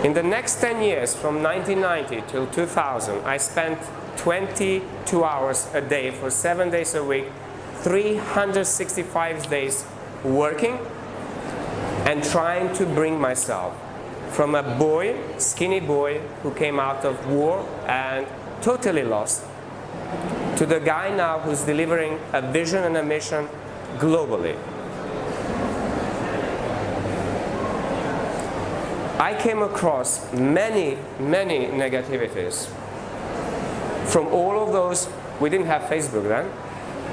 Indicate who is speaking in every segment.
Speaker 1: In the next 10 years, from 1990 till 2000, I spent 22 hours a day for 7 days a week, 365 days working and trying to bring myself from a boy, skinny boy, who came out of war and totally lost, to the guy now who's delivering a vision and a mission globally. I came across many negativities from all of those. We didn't have Facebook then,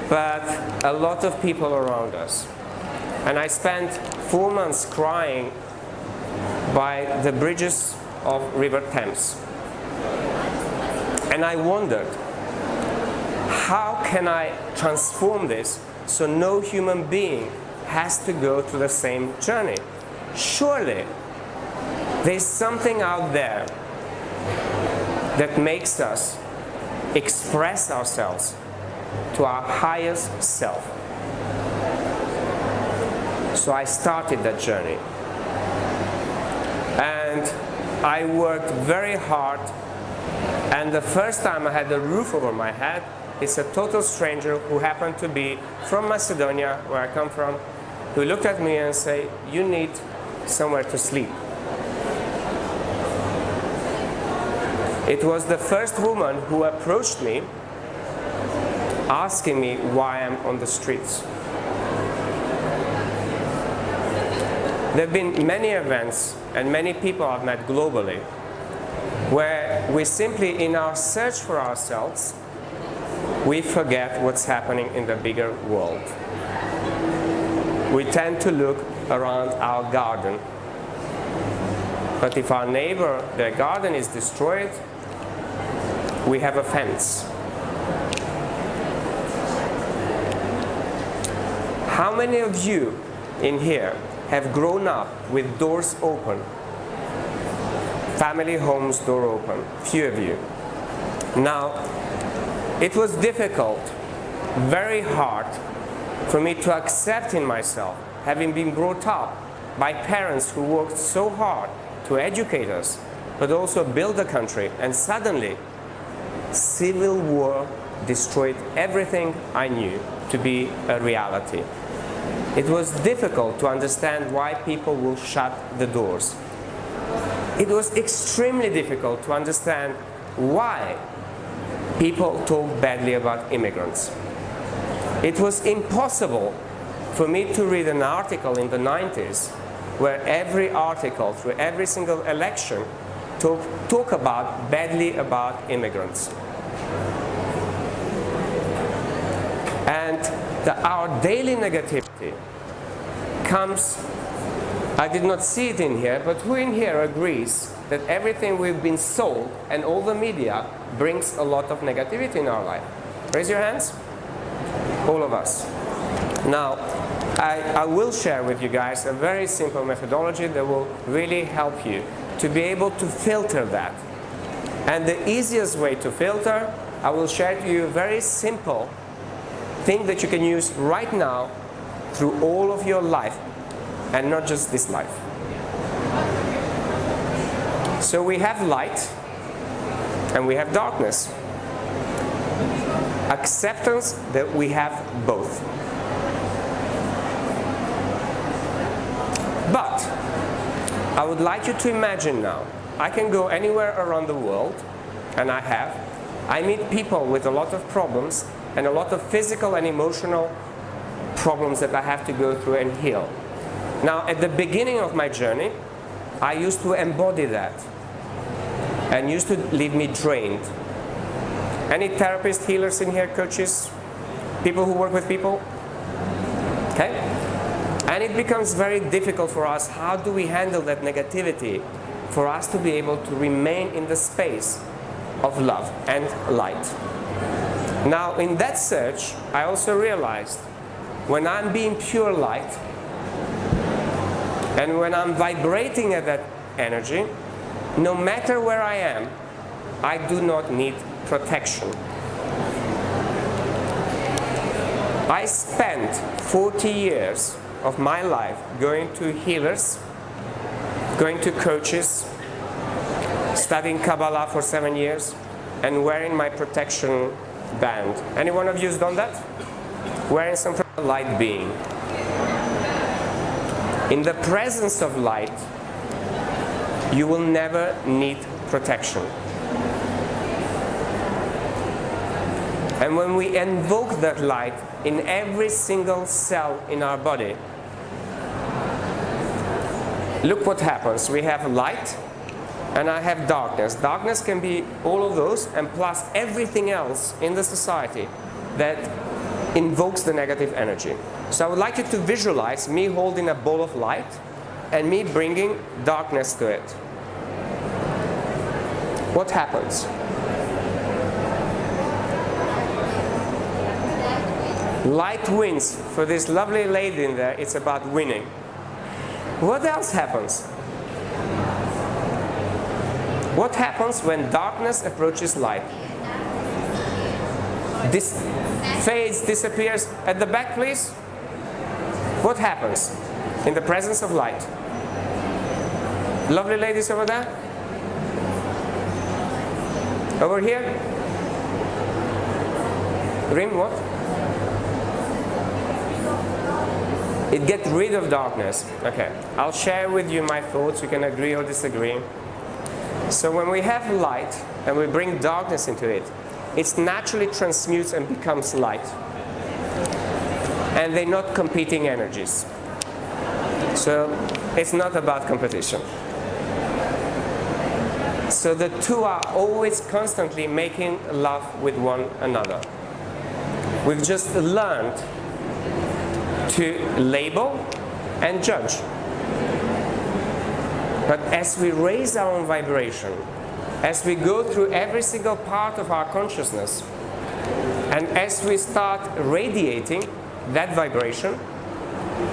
Speaker 1: but a lot of people around us. And I spent 4 months crying by the bridges of River Thames. And I wondered, how can I transform this so no human being has to go through the same journey? Surely there's something out there that makes us express ourselves to our highest self. So I started that journey. And I worked very hard. And the first time I had a roof over my head, it's a total stranger who happened to be from Macedonia, where I come from, who looked at me and said, "You need somewhere to sleep." It was the first woman who approached me, asking me why I'm on the streets. There have been many events and many people I've met globally where we simply, in our search for ourselves, we forget what's happening in the bigger world. We tend to look around our garden. But if our neighbor, their garden is destroyed, we have a fence. How many of you in here have grown up with doors open? Family homes, door open. Few of you. Now, it was difficult, very hard, for me to accept in myself, having been brought up by parents who worked so hard to educate us, but also build the country, and suddenly civil war destroyed everything I knew to be a reality. It was difficult to understand why people will shut the doors. It was extremely difficult to understand why people talk badly about immigrants. It was impossible for me to read an article in the 90s where every article through every single election talk about badly about immigrants. And our daily negativity comes, I did not see it in here, but who in here agrees that everything we've been sold and all the media brings a lot of negativity in our life? Raise your hands. All of us. Now, I will share with you guys a very simple methodology that will really help you to be able to filter that. And the easiest way to filter, I will share to you a very simple thing that you can use right now through all of your life, and not just this life. So we have light and we have darkness. Acceptance that we have both. But I would like you to imagine now, I can go anywhere around the world, and I meet people with a lot of problems and a lot of physical and emotional problems that I have to go through and heal. Now, at the beginning of my journey, I used to embody that and used to leave me drained. Any therapists, healers in here, coaches, people who work with people? Okay? And it becomes very difficult for us. How do we handle that negativity for us to be able to remain in the space of love and light? Now, in that search, I also realized when I'm being pure light and when I'm vibrating at that energy, no matter where I am, I do not need protection. I spent 40 years of my life going to healers, going to coaches, studying Kabbalah for 7 years, and wearing my protection band. Any one of you has done that? Wearing some light being. In the presence of light, you will never need protection. And when we invoke that light in every single cell in our body, look what happens. We have light, and I have darkness. Darkness can be all of those, and plus everything else in the society that invokes the negative energy. So I would like you to visualize me holding a ball of light and me bringing darkness to it. What happens? Light wins. For this lovely lady in there, it's about winning. What else happens? What happens when darkness approaches light? This fades, disappears. At the back, please. What happens in the presence of light? Lovely ladies over there. Over here. Rim, what? It gets rid of darkness. Okay, I'll share with you my thoughts. You can agree or disagree. So when we have light and we bring darkness into it, it naturally transmutes and becomes light. And they're not competing energies. So it's not about competition. So the two are always constantly making love with one another. We've just learned to label and judge. But as we raise our own vibration, as we go through every single part of our consciousness, and as we start radiating that vibration,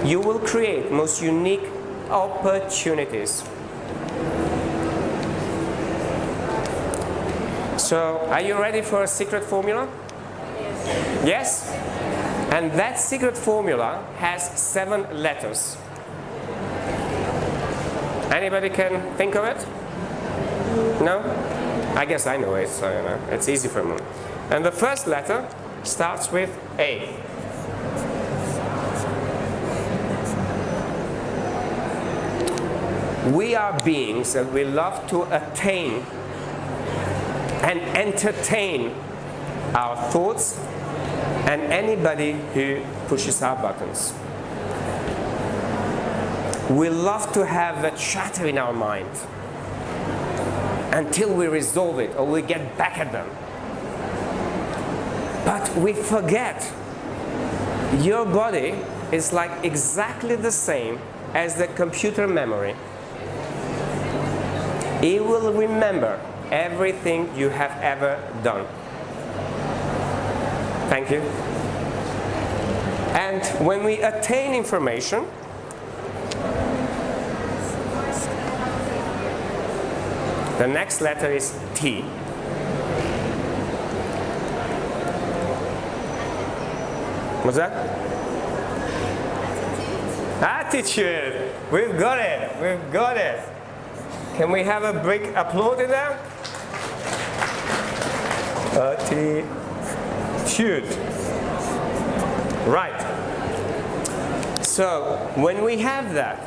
Speaker 1: you will create most unique opportunities. So, are you ready for a secret formula? Yes? And that secret formula has 7 letters. Anybody can think of it? No? I guess I know it, so you know, it's easy for me. And the first letter starts with A. We are beings that we love to attain and entertain our thoughts and anybody who pushes our buttons. We love to have that chatter in our mind until we resolve it or we get back at them. But we forget your body is like exactly the same as the computer memory. It will remember everything you have ever done. Thank you. And when we attain information, the next letter is T. What's that? Attitude. We've got it. We've got it. Can we have a big applause in there? Attitude. Right. So, when we have that,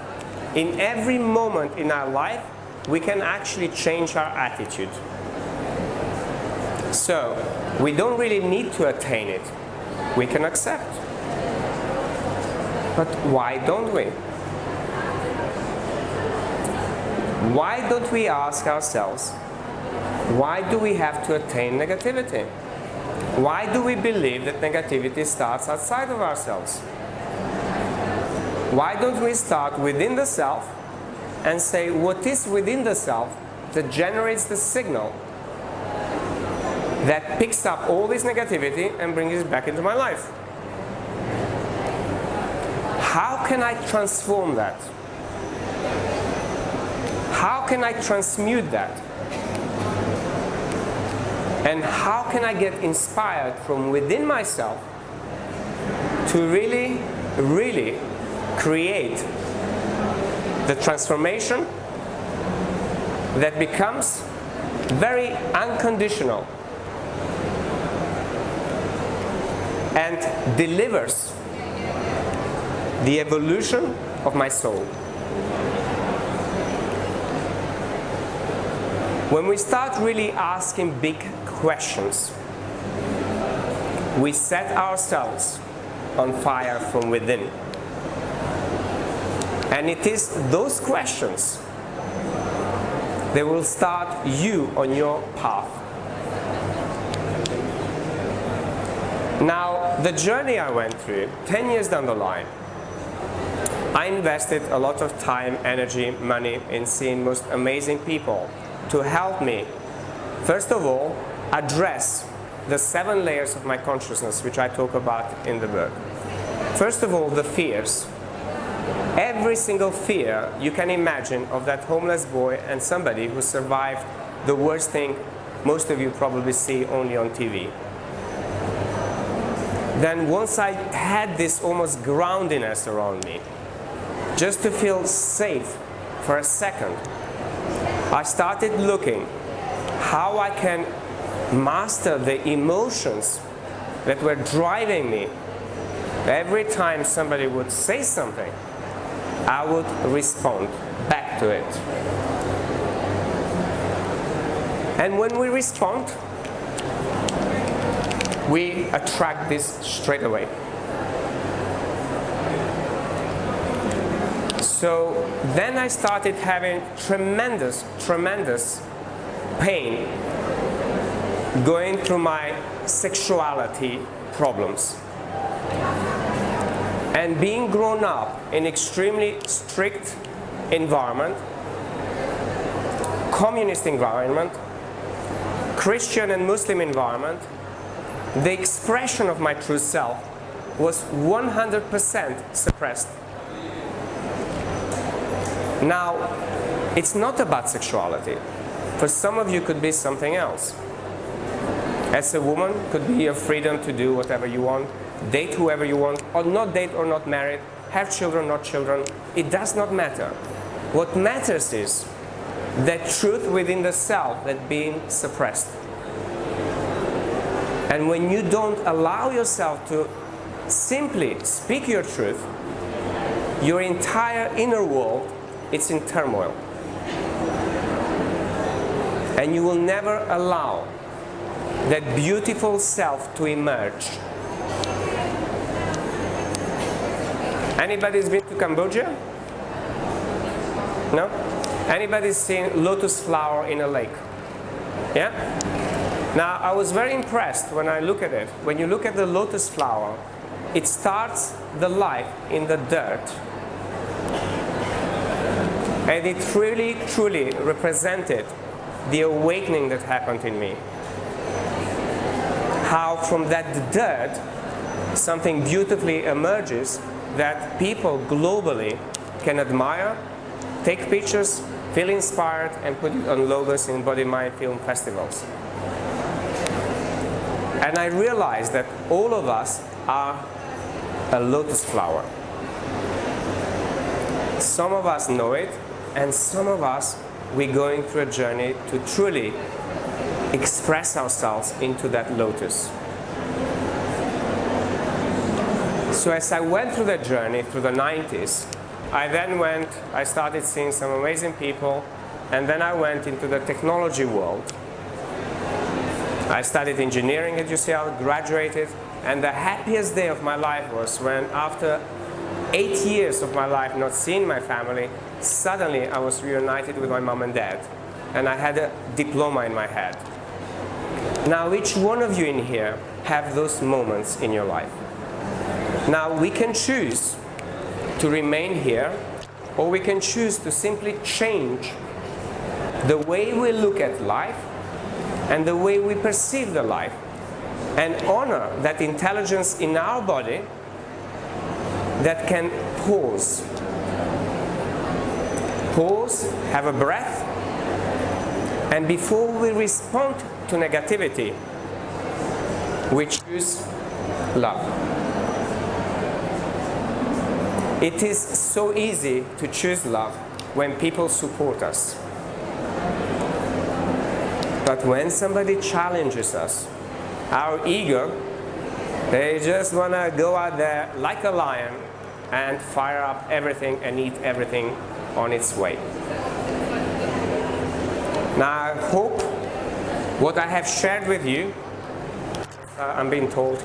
Speaker 1: in every moment in our life, we can actually change our attitude. So, we don't really need to attain it. We can accept. But why don't we? Why don't we ask ourselves, why do we have to attain negativity? Why do we believe that negativity starts outside of ourselves? Why don't we start within the self and say what is within the self that generates the signal that picks up all this negativity and brings it back into my life? How can I transform that? How can I transmute that? And how can I get inspired from within myself to really, really create the transformation that becomes very unconditional, and delivers the evolution of my soul. When we start really asking big questions, we set ourselves on fire from within. And it is those questions that will start you on your path. Now, the journey I went through, 10 years down the line, I invested a lot of time, energy, money in seeing most amazing people to help me, first of all, address the 7 layers of my consciousness, which I talk about in the book. First of all, the fears. Every single fear you can imagine of that homeless boy and somebody who survived the worst thing most of you probably see only on TV. Then once I had this almost groundiness around me, just to feel safe for a second, I started looking how I can master the emotions that were driving me. Every time somebody would say something, I would respond back to it. And when we respond, we attract this straight away. So then I started having tremendous pain going through my sexuality problems. And being grown up in extremely strict environment, communist environment, Christian and Muslim environment, the expression of my true self was 100% suppressed. Now, it's not about sexuality. For some of you, it could be something else. As a woman, it could be your freedom to do whatever you want, date whoever you want, or not date or not married, have children, not children. It does not matter. What matters is that truth within the self that's being suppressed. And when you don't allow yourself to simply speak your truth, your entire inner world, it's in turmoil. And you will never allow that beautiful self to emerge. Anybody's been to Cambodia? No? Anybody's seen lotus flower in a lake? Yeah? Now, I was very impressed when I look at it. When you look at the lotus flower, it starts the life in the dirt. And it really, truly represented the awakening that happened in me. How from that dirt, something beautifully emerges that people globally can admire, take pictures, feel inspired, and put it on logos in body mind film festivals. And I realized that all of us are a lotus flower. Some of us know it, and some of us, we're going through a journey to truly express ourselves into that lotus. So as I went through that journey through the 90s, I started seeing some amazing people, and then I went into the technology world. I studied engineering at UCL, graduated, and the happiest day of my life was when, after 8 years of my life not seeing my family, suddenly I was reunited with my mom and dad, and I had a diploma in my head. Now, each one of you in here have those moments in your life. Now, we can choose to remain here, or we can choose to simply change the way we look at life and the way we perceive the life, and honor that intelligence in our body that can pause. Pause, have a breath, and before we respond to negativity, we choose love. It is so easy to choose love when people support us. But when somebody challenges us, our ego, they just want to go out there like a lion and fire up everything and eat everything on its way. Now I hope what I have shared with you, I'm being told,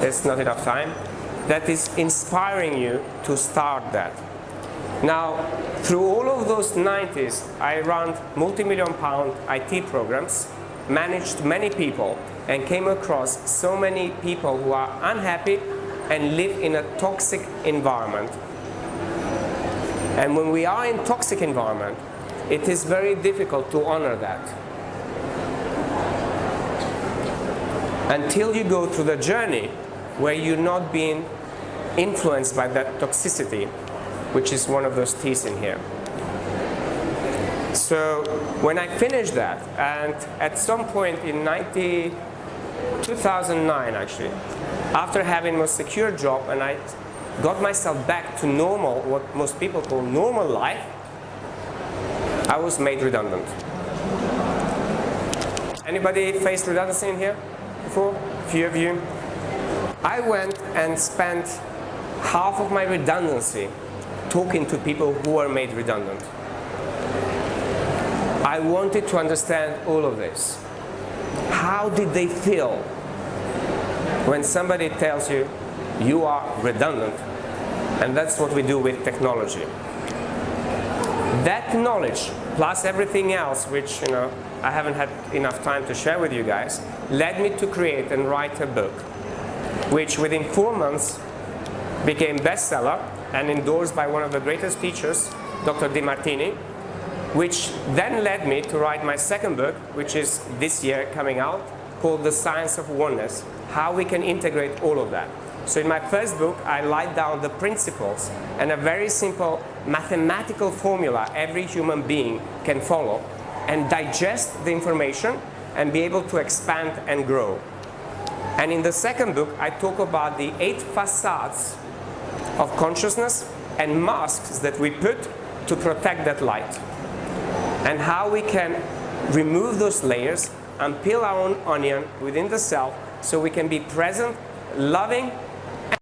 Speaker 1: there's not enough time, that is inspiring you to start that. Now, through all of those 90s, I ran multi-million pound IT programs, managed many people, and came across so many people who are unhappy and live in a toxic environment. And when we are in toxic environment, it is very difficult to honor that. Until you go through the journey where you're not being influenced by that toxicity, which is one of those T's in here. So when I finished that, and at some point in 2009 actually, after having a secure job and I got myself back to normal, what most people call normal life, I was made redundant. Anybody faced redundancy in here before? A few of you. I went and spent half of my redundancy talking to people who were made redundant. I wanted to understand all of this. How did they feel when somebody tells you, you are redundant? And that's what we do with technology. That knowledge, plus everything else, which I haven't had enough time to share with you guys, led me to create and write a book, which within 4 months became bestseller and endorsed by one of the greatest teachers, Dr. DeMartini, which then led me to write my second book, which is this year coming out, called The Science of Oneness, how we can integrate all of that. So in my first book, I laid down the principles and a very simple mathematical formula every human being can follow and digest the information and be able to expand and grow. And in the second book, I talk about the 8 facades of consciousness and masks that we put to protect that light, and how we can remove those layers and peel our own onion within the self so we can be present, loving,